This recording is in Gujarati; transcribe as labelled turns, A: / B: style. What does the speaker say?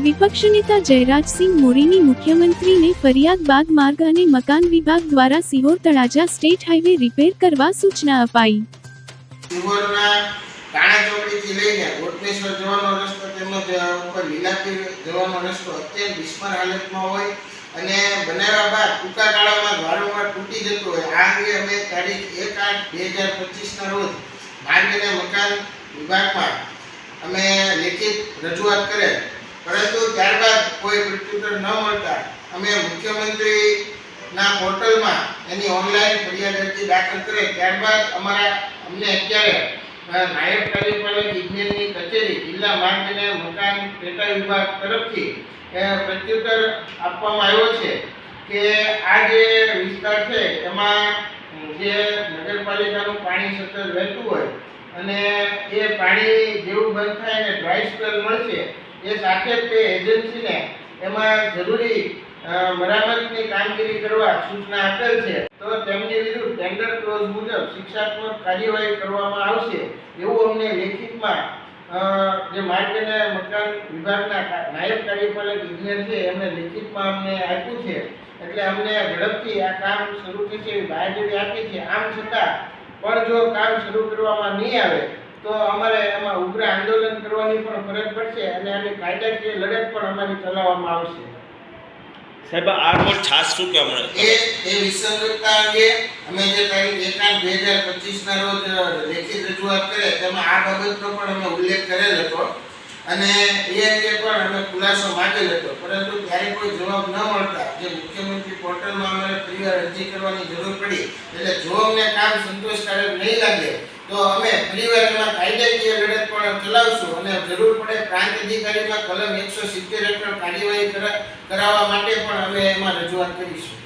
A: विपक्ष नेता जयराजसिंह मोरीनी मुख्यमंत्रीने फरियाद बाद मार्ग अने मकान विभाग द्वारा सिहोर तळाजा स्टेट हाईवे रिपेर करवा सूचना अपाई।
B: सिहोરના કાણા ચોકડીથી લઈને કોટમેશ્વર જવાનો રસ્તો તેમજ ઉપર લીલાપીર જવાનો રસ્તો અત્યંત બિસ્માર હાલતમાં હોય અને બનાવ્યા બાદ ટૂંકા ગાળામાં વારંવાર તૂટી જતો હોય। આ અંગે અમે તારીખ 1/8/2025 ના રોજ માર્ગ અને મકાન વિભાગમાં અમે લેખિત રજૂઆત કરેલ, પરંતુ ત્યારબાદ કોઈ પ્રત્યુત્તર ન મળતા અમે મુખ્યમંત્રીના પોર્ટલમાં એની ઓનલાઈન ફરિયાદ અરજી દાખલ કરે। ત્યારબાદ અમને અત્યારે નાયબ કાર્યપાલક ઇજનેરની કચેરી જિલ્લા માર્ગ અને મકાન પેટા વિભાગ તરફથી પ્રત્યુત્તર આપવામાં આવ્યો છે કે આ જે વિસ્તાર છે એમાં જે નગરપાલિકાનું પાણી સતત વહેતું હોય અને એ પાણી જેવું બંધ થાય ને ડ્રાય સ્પેલ મળશે એ સાથે જ તે એજન્સીને એમાં જરૂરી મરામતની કામગીરી કરવા સૂચના આપેલ છે, તો તેમની વિરુદ્ધ ટેન્ડર ક્લોઝ મુજબ શિક્ષાત્મક કાર્યવાહી કરવામાં આવશે એવું અમને લેખિતમાં જે માર્ગ અને મકાન વિભાગના નાયબ કાર્યપાલક ઇજનેર છે એમને લેખિતમાં અમને આપ્યું છે। એટલે અમને ઝડપથી આ કામ શરૂ થશે એવી બાંયધરી આપી છે। આમ છતાં પણ જો કામ શરૂ કરવામાં નહીં આવે તો અમારે એમાં ઉગ્ર આંદોલન કરવાની પણ ફરજ પડશે અને આની કાયદાકીય લડત પણ અમારી ચલાવવામાં આવશે।
C: સાહેબ આ રોડ ખાસ શું કે હમણાં
B: એ વિસંગતતા અંગે અમે જે તારીખ 1/8/2025 ના રોજ લેખિત રજૂઆત કરે તેમાં આ બાબતનો પણ અમે ઉલ્લેખ કરેલ હતો અને એ અંગે પણ અમે ખુલાસો માંગેલ હતો, પરંતુ ત્યારે કોઈ જવાબ ન મળતા જે મુખ્યમંત્રી પોર્ટલમાં અમારે ફરીવાર અરજી કરવાની જરૂર પડી। એટલે જો અમને કામ સંતોષકારક નહીં લાગે તો અમે ફરીવાર એમાં કાયદાકીય લડત પણ ચલાવશું અને જરૂર પડે પ્રાંત અધિકારીમાં કલમ 170 હેઠળ કાર્યવાહી કરાવવા માટે પણ અમે એમાં રજૂઆત કરીશું।